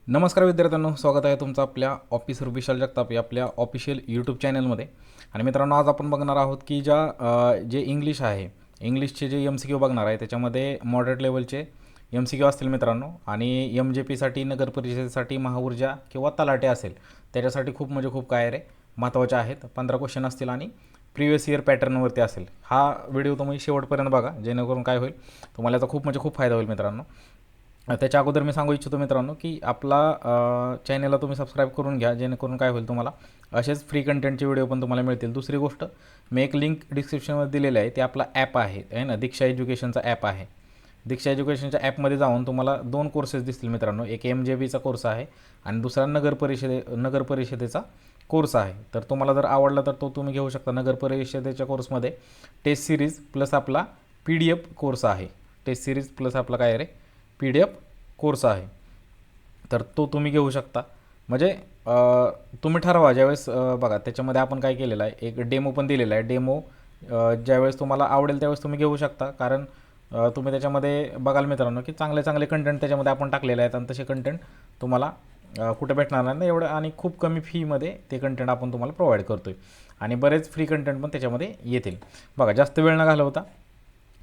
नमस्कार विद्यार्थ्यांनो, स्वागत आहे तुमचं आपल्या ऑफिसर विशाल जगताप या आपल्या ऑफिशियल यूट्यूब चॅनलमध्ये. आणि मित्रांनो, आज आपण बघणार आहोत की जे इंग्लिश आहे, इंग्लिशचे जे MCQ बघणार आहे त्याच्यामध्ये मॉडरेट लेवलचे MCQ असतील मित्रांनो. आणि MJPसाठी, नगर परिषदेसाठी, महाऊर्जा किंवा तलाटे असेल त्याच्यासाठी खूप म्हणजे खूप काय रे महत्त्वाचे आहेत. 15 क्वेश्चन असतील आणि प्रिव्हियस इयर पॅटर्नवरती असेल. हा व्हिडिओ तुम्ही शेवटपर्यंत बघा, जेणेकरून काय होईल, तुम्हाला याचा खूप म्हणजे खूप फायदा होईल मित्रांनो. त्याच्या अगोदर मी सांगू इच्छितो मित्रांनो की आपला चॅनलला तुम्ही सबस्क्राईब करून घ्या, जेणेकरून काय होईल, तुम्हाला असेच फ्री कंटेंटचे व्हिडिओ पण तुम्हाला मिळतील. दुसरी गोष्ट, मी एक लिंक डिस्क्रिप्शनमध्ये दिलेलं आहे, ते आपला ॲप आहे ना, दीक्षा एज्युकेशनचा ॲप आहे. दीक्षा एज्युकेशनच्या ॲपमध्ये जाऊन तुम्हाला 2 कोर्सेस दिसतील मित्रांनो. एक MJBचा कोर्स आहे आणि दुसरा नगर परिषदेचा कोर्स आहे. तर तुम्हाला जर आवडला तर तो तुम्ही घेऊ शकता. नगर परिषदेच्या कोर्समध्ये टेस्ट सिरीज प्लस आपला PDF कोर्स आहे. टेस्ट सिरीज प्लस आपला काय रे PDF कोर्स आहे, तर तो तुम्ही घेऊ शकता. म्हणजे तुम्ही ठरवा ज्यावेळेस बघा त्याच्यामध्ये आपण काय केलेलं आहे, एक डेमो पण दिलेला आहे. डेमो ज्यावेळेस तुम्हाला आवडेल त्यावेळेस तुम्ही घेऊ शकता, कारण तुम्ही त्याच्यामध्ये बघाल मित्रांनो की चांगले चांगले कंटेंट त्याच्यामध्ये आपण टाकलेले आहेत आणि तसे कंटेंट तुम्हाला कुठे भेटणार नाही ना एवढं, आणि खूप कमी फीमध्ये ते कंटेंट आपण तुम्हाला प्रोव्हाइड करतो आहे. आणि बरेच फ्री कंटेंट पण त्याच्यामध्ये येतील. बघा, जास्त वेळ न घालवता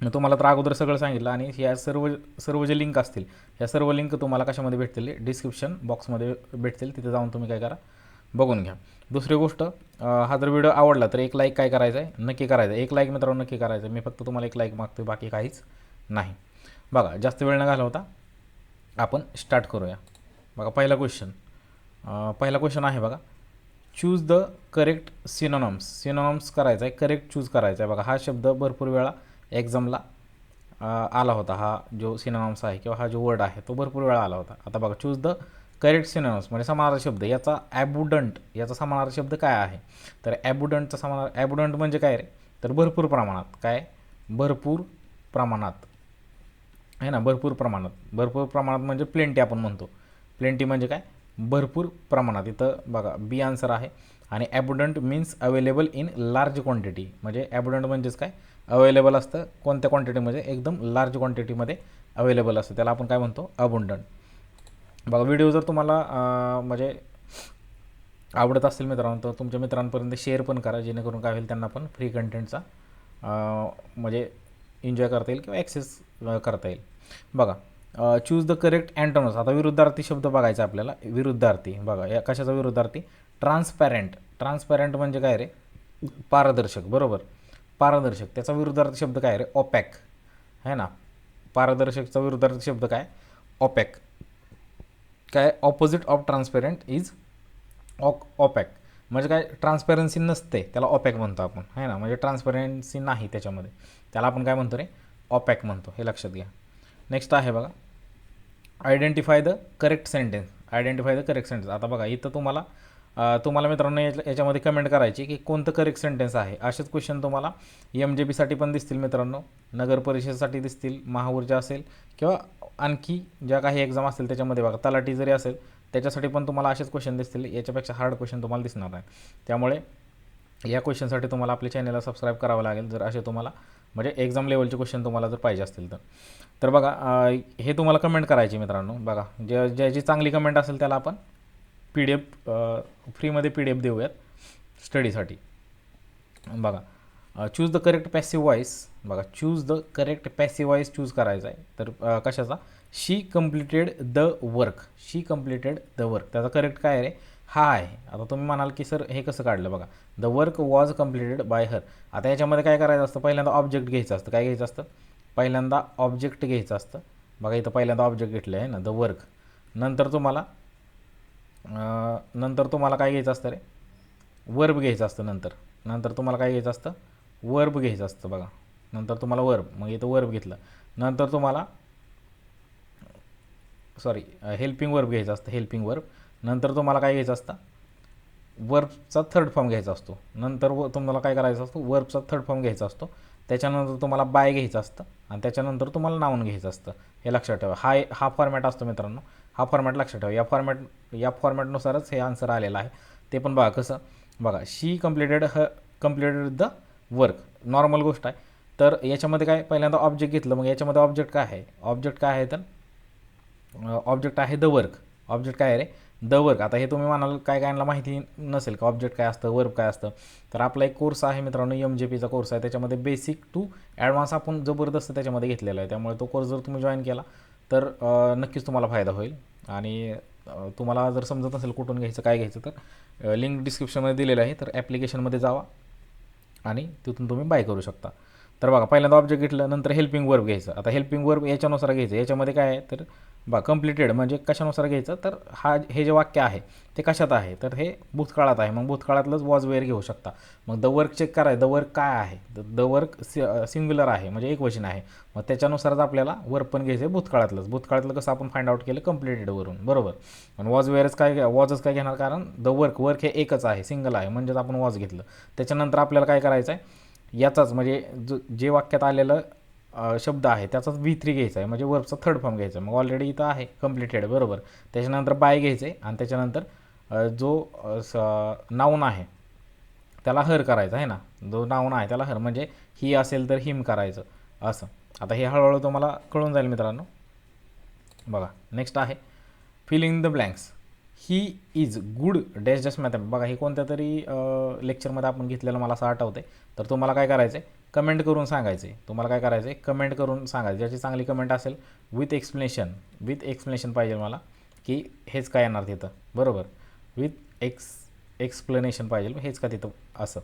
मी तुम्हाला तर अगोदर सगळं सांगितलं, आणि ह्या सर्व सर्व जे लिंक असतील, ह्या सर्व लिंक तुम्हाला कशामध्ये भेटतील, डिस्क्रिप्शन बॉक्समध्ये भेटतील. तिथे जाऊन तुम्ही काय करा, बघून घ्या. दुसरी गोष्ट, हा जर व्हिडिओ आवडला तर एक लाईक काय करायचं आहे, नक्की करायचं आहे. एक लाईक मित्रांनो नक्की करायचं आहे. मी फक्त तुम्हाला एक लाईक मागतो, बाकी काहीच नाही. बघा, जास्त वेळ न घालवता आपण स्टार्ट करूया. बघा, पहिला क्वेश्चन आहे बघा, चूज द करेक्ट सिनोनम्स करायचा आहे, करेक्ट चूज करायचा आहे. बघा, हा शब्द भरपूर वेळा एक्झामला आला होता. हा जो सिनोनम्स आहे किंवा हा जो वर्ड आहे तो भरपूर वेळा आला होता. आता बघा, चूज द करेक्ट सिनोनम्स म्हणजे समानार्थी शब्द. याचा समानार्थी शब्द काय आहे, तर ॲबुडंट म्हणजे काय रे, तर भरपूर प्रमाणात. काय, भरपूर प्रमाणात आहे ना, भरपूर प्रमाणात म्हणजे प्लेंटी आपण म्हणतो. प्लेंटी म्हणजे काय, भरपूर प्रमाणात. इथं बघा, बी आन्सर आहे. आणि abundant means available in large quantity. म्हणजे ॲबुडंट म्हणजेच काय, अवेलेबल असतं कोणत्या क्वांटिटीमध्ये, एकदम लार्ज क्वांटिटीमध्ये अवेलेबल असतं, त्याला आपण काय म्हणतो, अबुंडंट. बघा, व्हिडिओ जर तुम्हाला म्हणजे आवडत असेल मित्रांनो, तर तुमच्या मित्रांपर्यंत शेअर पण करा, जेणेकरून काय होईल, त्यांना पण फ्री कंटेंटचा म्हणजे एन्जॉय करता येईल किंवा ॲक्सेस करता येईल. बघा, चूज द करेक्ट अँटोनम्स. आता विरुद्धार्थी शब्द बघायचा आपल्याला. विरुद्धार्थी बघा, या कशाचा विरुद्धार्थी, ट्रान्सपॅरंट म्हणजे काय रे, पारदर्शक. बरोबर, पारदर्शक. त्याचा विरुद्धार्थी शब्द काय रे, ऑपॅक आहे ना. पारदर्शकचा विरुद्धार्थी शब्द काय, ऑपॅक. काय, ऑपोजिट ऑफ ट्रान्सपेरंट इज ऑपॅक. म्हणजे काय, ट्रान्सपॅरन्सी नसते त्याला ऑपॅक म्हणतो आपण, आहे ना. म्हणजे ट्रान्सपॅरन्सी नाही त्याच्यामध्ये, त्याला आपण काय म्हणतो रे, ऑपॅक म्हणतो. हे लक्षात घ्या. नेक्स्ट आहे बघा, आयडेंटिफाय द करेक्ट सेंटेन्स. आता बघा, इथं तुम्हाला मित्रांनो याच्यामध्ये कमेंट करायची की कोणतं करेक्ट सेंटेन्स आहे. असेच क्वेश्चन तुम्हाला MJPसाठी पण दिसतील मित्रांनो, नगर परिषदेसाठी दिसतील, महाऊर्जा असेल किंवा आणखी ज्या काही एक्झाम असतील त्याच्यामध्ये. बघा, तलाठी जरी असेल त्याच्यासाठी पण तुम्हाला असेच क्वेश्चन दिसतील. याच्यापेक्षा हार्ड क्वेश्चन तुम्हाला दिसणार नाही. त्यामुळे या क्वेश्चनसाठी तुम्हाला आपल्या चॅनलला सबस्क्राईब करावं लागेल, जर असे तुम्हाला म्हणजे एक्झाम लेवलचे क्वेश्चन तुम्हाला जर पाहिजे असतील तर. तर बघा, हे तुम्हाला कमेंट करायची मित्रांनो. बघा, ज्याची चांगली कमेंट असेल त्याला आपण PDF फ्रीमध्ये PDF देऊयात स्टडीसाठी. बघा, choose the correct passive voice. बघा, choose the correct passive voice choose करायचा आहे. तर कशाचा, शी कम्प्लिटेड द वर्क. त्याचा करेक्ट काय आहे रे, हा आहे. आता तुम्ही म्हणाल की सर हे कसं काढलं. बघा, the work was completed bye हर. आता याच्यामध्ये काय करायचं असतं, पहिल्यांदा ऑब्जेक्ट घ्यायचं असतं. काय घ्यायचं असतं, पहिल्यांदा ऑब्जेक्ट घ्यायचं असतं. बघा, इथं पहिल्यांदा ऑब्जेक्ट घेतलं आहे ना, द वर्क. नंतर तुम्हाला काय घ्यायचं असतं रे, वर्ब घ्यायचं असतं. नंतर तुम्हाला काय घ्यायचं असतं, वर्ब घ्यायचं असतं. बघा, नंतर तुम्हाला वर्ब, मग इथं वर्ब घेतलं. नंतर तुम्हाला हेल्पिंग वर्ब घ्यायचं असतं, हेल्पिंग वर्ब. नंतर तुम्हाला काय घ्यायचं असतं, वर्बचा थर्ड फॉर्म घ्यायचा असतो. नंतर तुम्हाला काय करायचं असतं, वर्बचा थर्ड फॉर्म घ्यायचा असतो. त्याच्यानंतर तुम्हाला बाय घ्यायचं असतं आणि त्याच्यानंतर तुम्हाला नाऊन घ्यायचं असतं. हे लक्षात ठेवा. हा फॉर्मॅट असतो मित्रांनो. हा फॉर्मॅट लक्षात ठेवा. या फॉर्मॅटनुसारच हे आन्सर आलेलं आहे. ते पण बघा कसं. बघा, शी कम्प्लिटेड द वर्क, नॉर्मल गोष्ट आहे. तर याच्यामध्ये काय, पहिल्यांदा ऑब्जेक्ट घेतलं. मग याच्यामध्ये ऑब्जेक्ट काय आहे तर ऑब्जेक्ट आहे द वर्क. ऑब्जेक्ट काय आहे रे, द वर्क. आता हे तुम्ही म्हणाल काय कायला माहिती नसेल का ऑब्जेक्ट काय असतं, वर्क काय असतं. तर आपला एक कोर्स आहे मित्रांनो, MJPचा कोर्स आहे, त्याच्यामध्ये बेसिक टू ॲडव्हान्स आपण जबरदस्त त्याच्यामध्ये घेतलेला आहे. त्यामुळे तो कोर्स जर तुम्ही जॉईन केला तर नक्कीच तुम्हाला फायदा होईल. आणि तुम्हाला जर समजत नसेल कुठून घ्यायचं काय घ्यायचं तर लिंक डिस्क्रिप्शनमध्ये दिलेलं आहे, तर ॲप्लिकेशनमध्ये जावा आणि तिथून तुम्ही बाय करू शकता. तर बघा पहिल्यांदा ऑब्जेक्ट घेतलं, नंतर हेल्पिंग वर्ब घ्यायचं. आता हेल्पिंग वर्ब याच्यानुसार घ्यायचं. याच्यामध्ये काय आहे तर कम्प्लिटेड म्हणजे कशानुसार घ्यायचं तर हे जे वाक्य आहे ते कशात आहे तर हे भूतकाळात आहे. मग भूतकाळातलंच वॉज वेअर घेऊ शकता. मग द वर्क चेक करायचं, द वर्क काय आहे, द वर्क सिंग्युलर आहे म्हणजे एक वचन आहे. मग त्याच्यानुसारच आपल्याला वर्क पण घ्यायचं आहे भूतकाळातलंच. भूतकाळातलं कसं आपण फाइंड आउट केलं, कम्प्लिटेडवरून, बरोबर. आणि वॉज वेअरच काय, वॉजच काय घेणार, कारण द वर्क हे एकच आहे, सिंगल आहे, म्हणजेच आपण वॉज घेतलं. त्याच्यानंतर आपल्याला काय करायचं आहे, याचाच म्हणजे जे वाक्यात आलेलं शब्द आहे त्याचाच V3 घ्यायचा आहे, म्हणजे वर्बचा थर्ड फॉर्म घ्यायचा. मग ऑलरेडी इथं आहे कम्प्लिटेड, बरोबर. त्याच्यानंतर बाय घ्यायचं आहे आणि त्याच्यानंतर जो नाऊन आहे त्याला हर करायचं आहे ना, जो नाऊन आहे त्याला हर, म्हणजे ही असेल तर हिम करायचं असं. आता हे हळूहळू तुम्हाला कळून जाईल मित्रांनो. बघा नेक्स्ट आहे fill in the blanks. He is good dash dash mathematics. बघा हे कोणत्या तरी लेक्चरमध्ये आपण घेतलेलं मला असं आठवतं आहे. तर तुम्हाला काय करायचं आहे, कमेंट करून सांगायचं आहे. तुम्हाला काय करायचं आहे, कमेंट करून सांगायचं. ज्याची चांगली कमेंट असेल विथ एक्सप्लेनेशन पाहिजे मला, की हेच काय येणार तिथं, बरोबर. विथ एक्सप्लेनेशन पाहिजे, हेच का तिथं असं.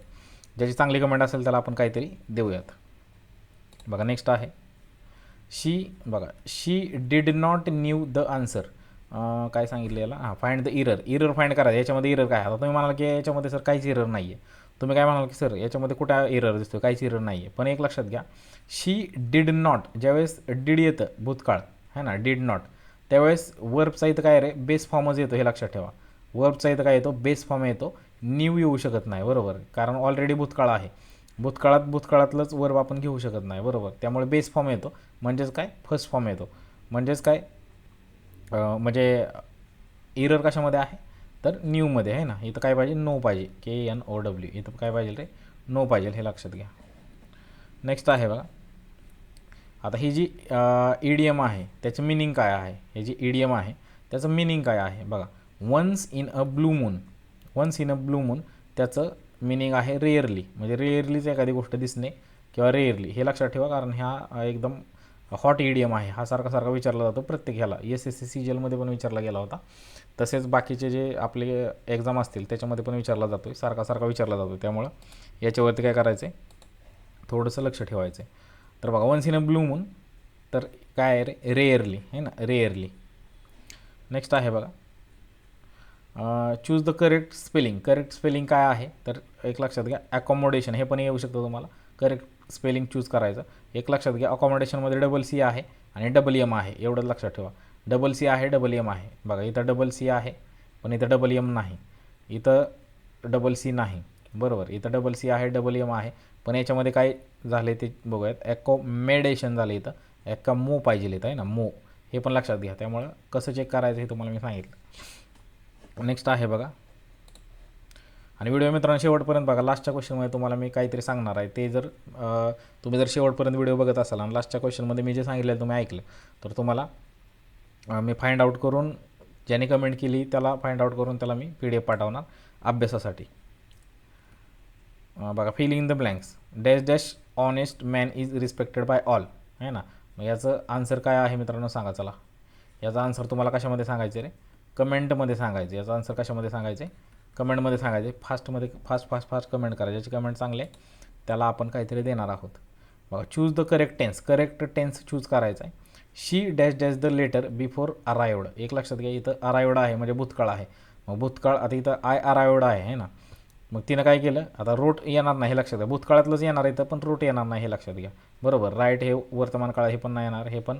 ज्याची चांगली कमेंट असेल त्याला आपण काहीतरी देऊयात. बघा नेक्स्ट आहे she did not knew the answer. काय सांगितलं याला, फाइंड द इरर फाइंड करायचं. याच्यामध्ये इरर काय, आता तुम्ही म्हणाल की याच्यामध्ये सर काहीच इरर नाही आहे. तुम्ही काय म्हणाल की सर याच्यामध्ये कुठं इरर दिसतो, काहीच इरर नाही आहे. पण एक लक्षात घ्या, शी डिड नॉट, ज्यावेळेस डिड येतं भूतकाळ है ना, डिड नॉट, त्यावेळेस वर्बचा इथं काय रे, बेस फॉर्मच येतो, हे लक्षात ठेवा. वर्बचा इथं काय येतो, बेस फॉर्म येतो, न्यू येऊ शकत नाही, बरोबर. कारण ऑलरेडी भूतकाळ आहे. भूतकाळातलंच वर्ब आपण घेऊ शकत नाही, बरोबर. त्यामुळे बेस फॉर्म येतो, म्हणजेच काय फर्स्ट फॉर्म येतो. म्हणजेच काय म्हणजे इरर कशामध्ये आहे तर न्यूमध्ये आहे ना. इथं काय पाहिजे, नो पाहिजे, KNOW. इथं काय पाहिजे रे, नो पाहिजे, हे लक्षात घ्या. नेक्स्ट आहे बघा, आता ही जी इडियम आहे त्याचं मिनिंग काय आहे. हे जी इडियम आहे त्याचं मिनिंग काय आहे बघा. Once in a blue moon त्याचं मिनिंग आहे रेअरली, म्हणजे रेअरलीच एखादी गोष्ट दिसणे किंवा रेअरली, हे लक्षात ठेवा. कारण हा एकदम हॉट इडियम आहे. हा सारखा विचारला जातो प्रत्येक ह्याला. SSC CGLमध्ये पण विचारला गेला होता. तसेच बाकीचे जे आपले एक्झाम असतील त्याच्यामध्ये पण विचारला जातो, सारखा विचारला जातो. त्यामुळं याच्यावरती काय करायचं आहे, थोडंसं लक्ष ठेवायचं आहे. तर बघा once in a blue moon तर काय आहे रे, रेअरली आहे ना, रेअरली. नेक्स्ट आहे बघा चूज द करेक्ट स्पेलिंग काय आहे तर एक लक्षात घ्या, अकॉमोडेशन. हे पण येऊ शकतं तुम्हाला, करेक्ट स्पेलिंग चूज करायचं. एक लक्षात घ्या, अकॉमोडेशनमध्ये C आहे आणि M आहे, एवढंच लक्षात ठेवा. C आहे, M आहे. बघा इथं C आहे पण इथं M नाही, इथं C नाही, बरोबर. इथं C आहे, M आहे, पण याच्यामध्ये काय झाले ते बघूयात. अकॉमोडेशन झालं, इथं मो पाहिजे इथं आहे ना, मो. हे पण लक्षात घ्या. त्यामुळं कसं चेक करायचं हे तुम्हाला मी सांगितलं. नेक्स्ट आहे बघा, आणि व्हिडिओ मित्रांनो शेवटपर्यंत बघा. लास्टच्या क्वेश्चनमध्ये तुम्हाला मी काहीतरी सांगणार आहे, ते जर तुम्ही जर शेवटपर्यंत व्हिडिओ बघत असाल आणि लास्टच्या क्वेश्चनमध्ये मी जे सांगितलेलं तुम्ही ऐकलं तर तुम्हाला मी फाइंड आउट करून, ज्याने कमेंट केली त्याला फाइंड आउट करून त्याला मी PDF पाठवणार अभ्यासासाठी. बघा fill in the blanks. Dash dash honest man is respected by all, आहे ना. मग याचं आन्सर काय आहे मित्रांनो सांगा. चला, याचा आन्सर तुम्हाला कशामध्ये सांगायचं रे, कमेंटमध्ये सांगायचं. याचा आन्सर कशामध्ये सांगायचं आहे, कमेंटमध्ये सांगायचे. फास्ट कमेंट करा. ज्याची कमेंट चांगले त्याला आपण काहीतरी देणार आहोत. बघा choose the correct tense choose करायचा आहे. She dash dash the letter before arrived. एक लक्षात घ्या, इथं अरायवड आहे म्हणजे भूतकाळ आहे. मग भूतकाळ, आता इथं अरायवड आहे ना, मग तिनं काय केलं, आता रोट येणार नाही, हे लक्षात घ्या. भूतकाळातलंच येणार इथं पण रोट येणार नाही, हे लक्षात घ्या, बरोबर. राईट हे वर्तमान काळ, हे पण नाही येणार, हे पण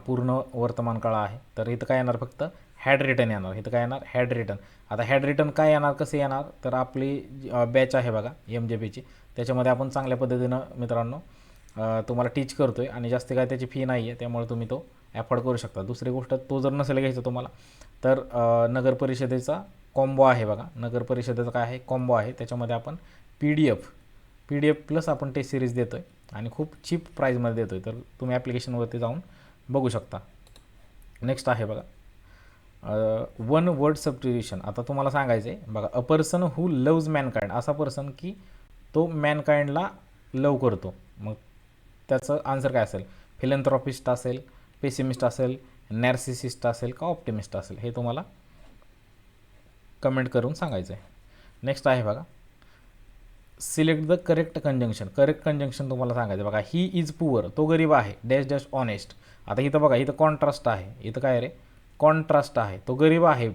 पूर्ण वर्तमान काळ आहे. तर इथं काय येणार, फक्त हॅड रिटन येणार. इथं काय येणार, हॅड रिटन. आता हॅड रिटन काय येणार, कसं येणार तर आपली बॅच आहे बघा MJPची, त्याच्यामध्ये आपण चांगल्या पद्धतीनं मित्रांनो तुम्हाला टीच करतो आहे आणि जास्त काय त्याची फी नाही आहे, त्यामुळे तुम्ही तो ॲफोर्ड करू शकता. दुसरी गोष्ट, तो जर नसेल घ्यायचा तुम्हाला तर नगर परिषदेचा कॉम्बो आहे बघा. नगर परिषदेचा काय आहे, कॉम्बो आहे. त्याच्यामध्ये आपण PDF प्लस आपण टेस्ट सिरीज देतो आहे आणि खूप चीप प्राईजमध्ये देतो आहे. तर तुम्ही ॲप्लिकेशनवरती जाऊन बघू शकता. नेक्स्ट आहे बघा, वन वर्ड सबस्टिट्यूशन. आता तुम्हाला सांगायचं आहे बघा, a person who loves Mankind, असा पर्सन की तो मॅनकाइंडला लव करतो. मग त्याचं आन्सर काय असेल? फिलॅन्थ्रॉपिस्ट असेल, पेसिमिस्ट असेल, नॅर्सिसिस्ट असेल का ऑप्टिमिस्ट असेल, हे तुम्हाला कमेंट करून सांगायचं आहे. नेक्स्ट आहे बघा, select the correct conjunction. Correct conjunction तुम्हाला सांगायचं बघा, ही इज पुअर, तो गरीब आहे, डॅश डॅश ऑनेस्ट. आता इथं बघा, इथं कॉन्ट्रास्ट आहे, इथं काय रे कॉन्ट्रास्ट आहे. तो गरीब आहे,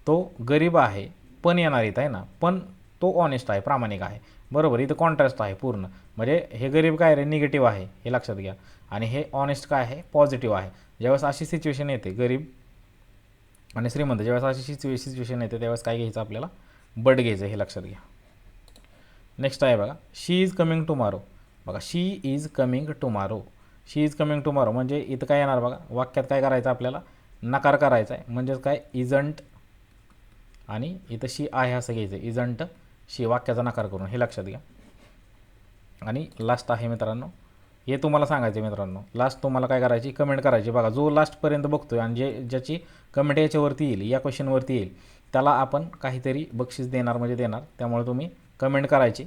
तो गरीब आहे पण येणार इथं आहे ना, पण तो ऑनेस्ट आहे, प्रामाणिक आहे. बरोबर, इथं कॉन्ट्रास्ट आहे पूर्ण. म्हणजे हे गरीब काय रे निगेटिव्ह आहे, हे लक्षात घ्या. आणि हे ऑनेस्ट काय आहे, पॉझिटिव्ह आहे. ज्यावेळेस अशी सिच्युएशन येते, गरीब आणि श्रीमंत, ज्यावेळेस अशी सिच्युएशन येते त्यावेळेस काय घ्यायचं आपल्याला, बट घ्यायचं, हे लक्षात घ्या. नेक्स्ट आहे बघा, शी इज कमिंग टुमारो. बघा, she is coming tomorrow, she is coming tomorrow म्हणजे इथं काय येणार बघा, वाक्यात काय करायचं आपल्याला, नकार करायचा आहे. म्हणजेच काय, इजंट आणि इथं शी आहे असं घ्यायचं, इजंट शी, वाक्याचा नकार करून, हे लक्षात घ्या. आणि लास्ट आहे मित्रांनो, हे तुम्हाला सांगायचं आहे मित्रांनो, लास्ट तुम्हाला काय करायची, कमेंट करायची. बघा, जो लास्टपर्यंत बघतोय आणि ज्याची कमेंट याच्यावरती येईल, या क्वेश्चनवरती येईल, त्याला आपण काहीतरी बक्षीस देणार म्हणजे देणार. त्यामुळे तुम्ही कमेंट करायची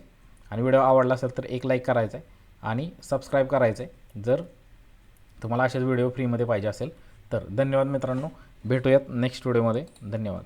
आणि व्हिडिओ आवडला असेल तर एक लाईक करायचा आहे आणि सबस्क्राईब करायचं आहे जर तुम्हाला असेच व्हिडिओ फ्रीमध्ये पाहिजे असेल तर. धन्यवाद मित्रांनो, भेटूयात नेक्स्ट व्हिडिओमध्ये. धन्यवाद.